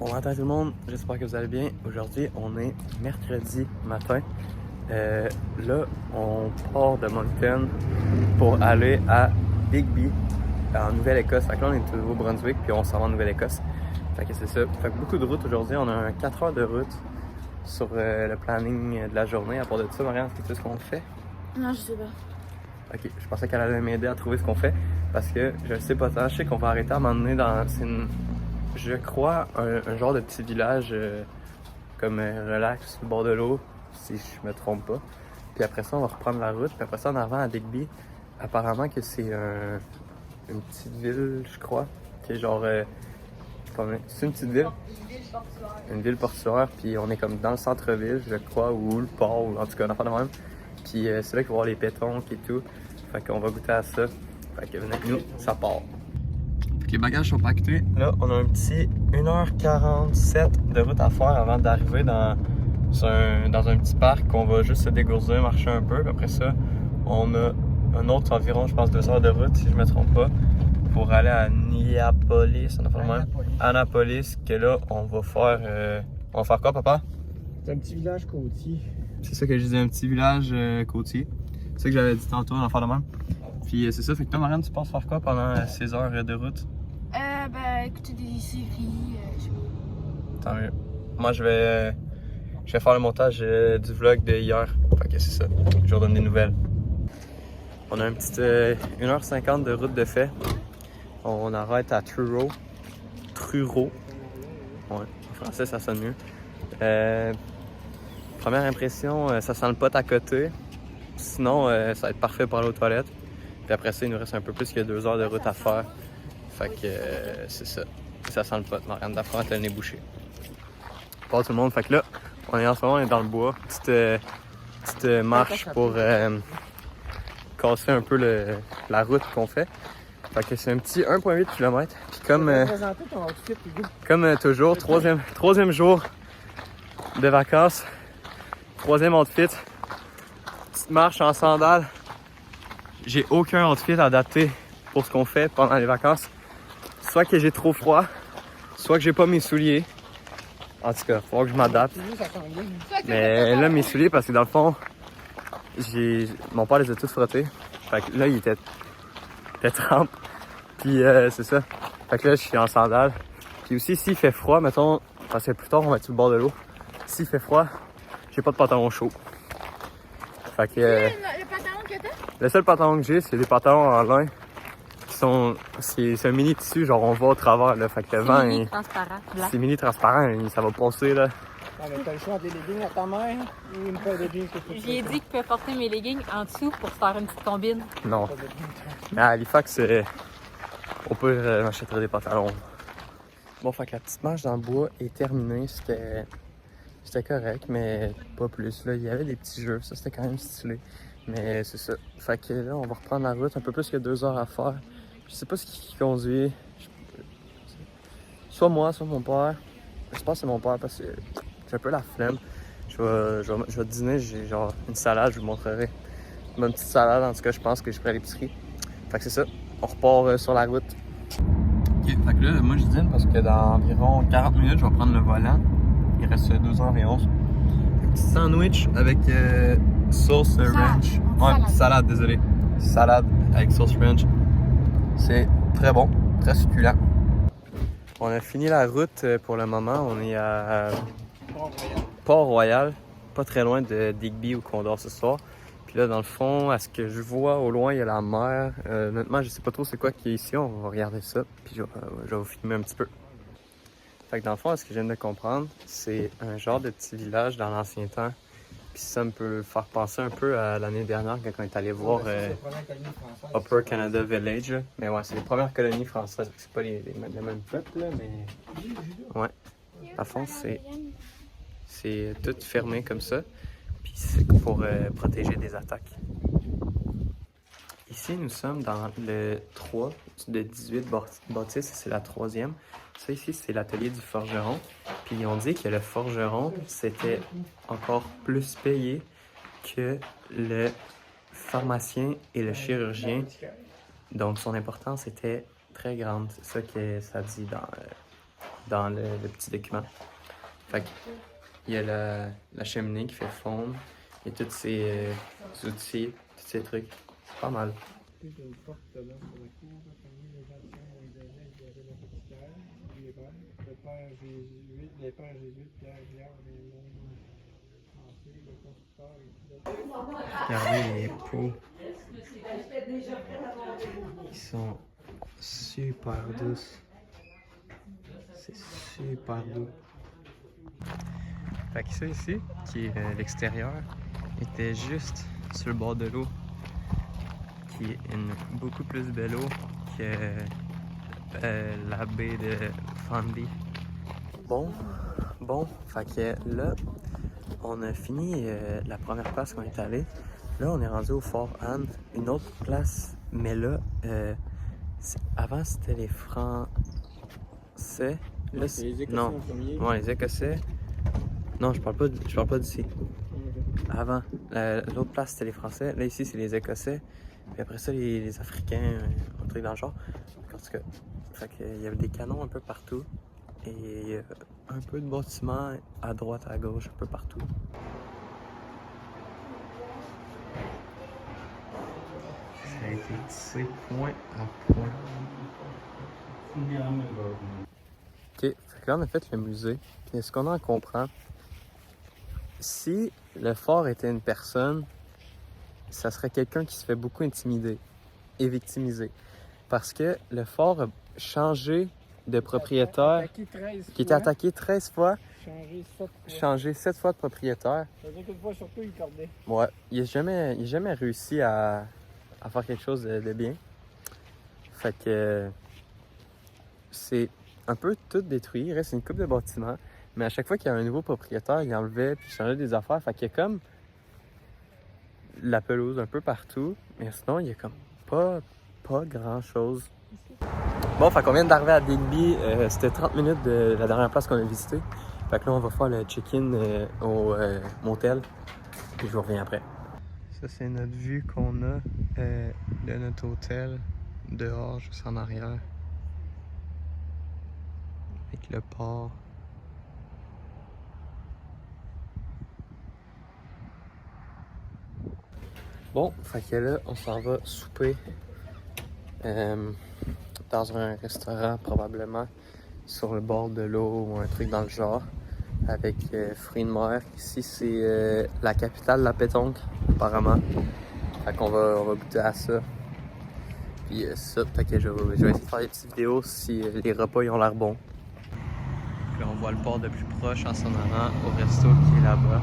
Bon matin tout le monde, j'espère que vous allez bien. Aujourd'hui, on est mercredi matin. Là, on part de Moncton pour aller à Digby, en Nouvelle-Écosse. Fait que là, on est au Nouveau-Brunswick, puis on s'en va en Nouvelle-Écosse. Fait que c'est ça. Fait que beaucoup de route aujourd'hui. On a un 4 heures de route sur le planning de la journée. À part de ça, Marianne, est-ce que tu sais ce qu'on fait? Non, je sais pas. Ok, je pensais qu'elle allait m'aider à trouver ce qu'on fait, parce que je sais pas tant. Je sais qu'on va arrêter à un moment donné dans... Je crois, un genre de petit village comme relax sur le bord de l'eau, si je me trompe pas. Puis après ça, on va reprendre la route. Puis après ça, en arrivant à Digby, apparemment que c'est une petite ville, je crois, qui est genre... c'est une petite ville? Une ville portuaire, puis on est comme dans le centre-ville, je crois, ou le port, ou en tout cas, on a pas de même. Puis c'est là qu'il va y avoir les pétonques et tout. Fait qu'on va goûter à ça. Fait que venez avec nous, ça part. Les bagages sont paquetés. Là, on a un petit 1h47 de route à faire avant d'arriver dans un petit parc qu'on va juste se dégourdir, marcher un peu. Puis après ça, on a un autre environ, je pense, 2 heures de route, si je me trompe pas, pour aller à Annapolis. Annapolis, que là, on va faire quoi, papa? C'est un petit village côtier. C'est ça que je disais, un petit village côtier. C'est ça que j'avais dit tantôt, d'en faire de même. Puis c'est ça, fait que toi, Marianne, tu penses faire quoi pendant ces heures de route? Écouter des séries, je sais pas. Tant mieux. Moi, je vais faire le montage du vlog de hier. Fait que c'est ça. Je vous redonne des nouvelles. On a une petite 1h50 de route de fait. On arrête à Truro. Ouais, en français, ça sonne mieux. Première impression, ça sent le pot à côté. Sinon, ça va être parfait pour aller aux toilettes. Puis après ça, il nous reste un peu plus que 2 heures de route à faire. Fait que c'est ça. Ça sent le pot. Marianne d'apprendre le nez bouché. Pas tout le monde. Fait que là, en ce moment, on est dans le bois. Petite marche pour casser un peu la route qu'on fait. Fait que c'est un petit 1,8 km. Puis comme toujours, troisième jour de vacances. Troisième outfit. Petite marche en sandales. J'ai aucun outfit adapté pour ce qu'on fait pendant les vacances. Soit que j'ai trop froid, soit que j'ai pas mes souliers. En tout cas, il faut que je m'adapte. Mais là, mes souliers, parce que dans le fond, mon père les a tous frottés. Fait que là, il était trempe. Puis c'est ça. Fait que là, je suis en sandales. Puis aussi, s'il fait froid, mettons, parce que plus tard, on va être sur le bord de l'eau. S'il fait froid, j'ai pas de pantalon chaud. Fait que... Le pantalon que t'as? Le seul pantalon que j'ai, c'est des pantalons en lin. C'est un mini tissu, genre on va au travers là, fait que le vent mini transparent, blanc. C'est mini transparent, ça va passer là. Ah, mais t'as le choix des leggings à ta mère ou une paire de jeans que tu J'ai dit qu'il pouvait porter mes leggings en dessous pour faire une petite combine. Non. Mais à Halifax, on peut m'achèterait des pantalons. Bon, fait que la petite marche dans le bois est terminée, c'était correct, mais pas plus. Là, il y avait des petits jeux, ça c'était quand même stylé. Mais c'est ça. Fait que là, on va reprendre la route, un peu plus que 2 heures à faire. Je sais pas ce qui conduit. Soit moi, soit mon père. Je pense que c'est mon père parce que j'ai un peu la flemme. Je vais dîner, j'ai genre une salade, je vous montrerai. Une petite salade, en tout cas, je pense que je ferai à l'épicerie. Fait que c'est ça. On repart sur la route. Ok, fait que là, moi je dîne parce que dans environ 40 minutes, je vais prendre le volant. Il reste 2h11. Un petit sandwich avec sauce ranch. Ouais, salade, désolé. Salade avec sauce ranch. C'est très bon, très succulent. On a fini la route pour le moment. On est à Port-Royal, pas très loin de Digby où on dort ce soir. Puis là, dans le fond, à ce que je vois au loin, il y a la mer. Honnêtement, je sais pas trop c'est quoi qui est ici. On va regarder ça, puis je vais vous filmer un petit peu. Fait que dans le fond, ce que je viens de comprendre, c'est un genre de petit village dans l'ancien temps. Puis ça me peut faire penser un peu à l'année dernière quand on est allé voir Upper Canada Village. Là. Mais ouais, c'est les premières colonies françaises. C'est pas les mêmes peuples, là, mais... Ouais. À fond, c'est tout fermé comme ça. Puis c'est pour protéger des attaques. Ici, nous sommes dans le 3 de 18 bâtisses. C'est la 3e. Ça ici, c'est l'atelier du forgeron. Puis on dit que le forgeron, c'était encore plus payé que le pharmacien et le chirurgien. Donc son importance était très grande. C'est ça que ça dit dans le petit document. Fait qu'il y a la cheminée qui fait fondre et tous ces outils, tous ces trucs. C'est pas mal. Une porte devant sur la cour, parmi les anciens magasins il y avait l'apothicaire, les verres, les pères jésuites, Pierre, Pierre, les hommes anciens, le constructeur et tout. Regardez les pots. Ils sont super douces. C'est super doux. Fait que ça ici, qui est l'extérieur, était juste sur le bord de l'eau, qui est une beaucoup plus belle eau que la baie de Fundy. Bon, fait que là, on a fini la première place qu'on est allé. Là, on est rendu au Fort Anne, une autre place, mais là, avant c'était les Français. Là, C'est les Écossais non. en premier. Ouais, les Écossais. Non, je parle pas d'ici. Avant, l'autre place c'était les Français. Là, ici, c'est les Écossais. Puis après ça, les Africains, un truc dans le genre. En tout cas, fait qu'il y avait des canons un peu partout. Et un peu de bâtiments à droite, à gauche, un peu partout. Ça a été tissé point à point. Ok, fait que là on a fait le musée. Puis ce qu'on en comprend, si le fort était une personne, ça serait quelqu'un qui se fait beaucoup intimider et victimiser. Parce que le fort a changé de propriétaire, qui était attaqué 13 fois, changé 7 fois de propriétaire. Ça veut dire qu'une fois surtout, il tordait. Ouais, il n'a jamais réussi à faire quelque chose de bien. Fait que c'est un peu tout détruit, il reste une coupe de bâtiments, mais à chaque fois qu'il y a un nouveau propriétaire, il enlevait puis il changeait des affaires. Fait qu'il y a comme la pelouse un peu partout, mais sinon il y a comme pas grand chose. Bon, fait qu'on vient d'arriver à Digby, c'était 30 minutes de la dernière place qu'on a visitée. Fait que là on va faire le check-in au motel, puis je vous reviens après. Ça c'est notre vue qu'on a de notre hôtel, dehors, juste en arrière. Avec le port. Bon, fait que là, on s'en va souper dans un restaurant probablement sur le bord de l'eau ou un truc dans le genre avec fruits de mer. Ici, c'est la capitale de la pétanque, apparemment. Fait qu'on va goûter à ça. Puis ça, fait que je vais essayer de faire des petites vidéos si les repas ils ont l'air bons. Puis on voit le port de plus proche en s'en allant au resto qui est là-bas.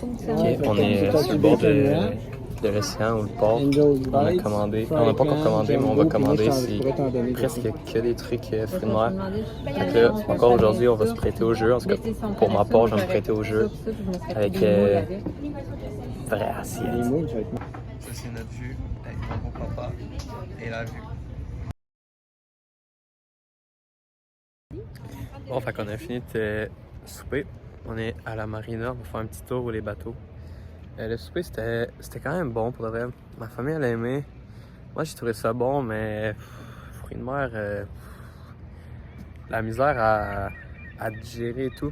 Ok, on est sur le bord de l'océan ou le port. On a commandé, on n'a pas encore commandé, mais on va commander. C'est presque que des trucs fruits de mer. Donc là, encore aujourd'hui, on va se prêter au jeu. En tout cas, pour ma part, je vais me prêter au jeu avec vraie assiette. Ça, c'est notre vue avec mon beau papa et la vue. Bon, fait qu'on a fini de souper. On est à la marina, on va faire un petit tour où les bateaux. Le souper, c'était quand même bon pour de vrai. Ma famille, elle a aimé. Moi, j'ai trouvé ça bon, mais fruits de mer, la misère à digérer et tout.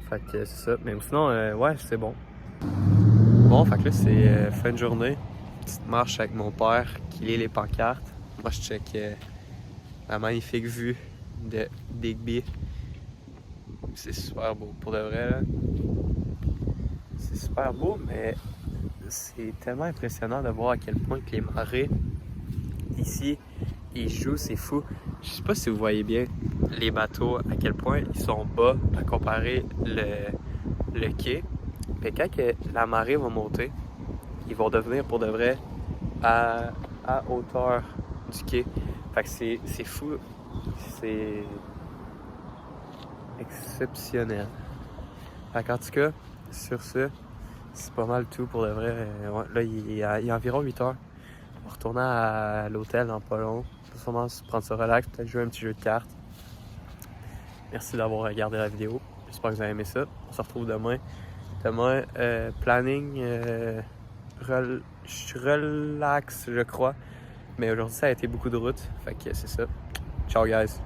Fait que c'est ça. Mais sinon, ouais, c'est bon. Bon, fait que là, c'est fin de journée. Petite marche avec mon père qui lit les pancartes. Moi, je check la magnifique vue de Digby. C'est super beau, pour de vrai, là. C'est super beau, mais c'est tellement impressionnant de voir à quel point que les marées ici, ils jouent, c'est fou. Je sais pas si vous voyez bien les bateaux, à quel point ils sont bas à comparer le quai. Mais quand que la marée va monter, ils vont devenir pour de vrai à hauteur du quai. Fait que c'est fou. C'est exceptionnel. Fait qu'en tout cas, sur ce, c'est pas mal tout pour de vrai. Ouais, là, il est environ 8 heures. On va retourner à l'hôtel dans pas long. On va sûrement se prendre ça relax, peut-être jouer un petit jeu de cartes. Merci d'avoir regardé la vidéo. J'espère que vous avez aimé ça. On se retrouve demain. Demain, planning relax, je crois. Mais aujourd'hui, ça a été beaucoup de route. Fait que c'est ça. Ciao, guys!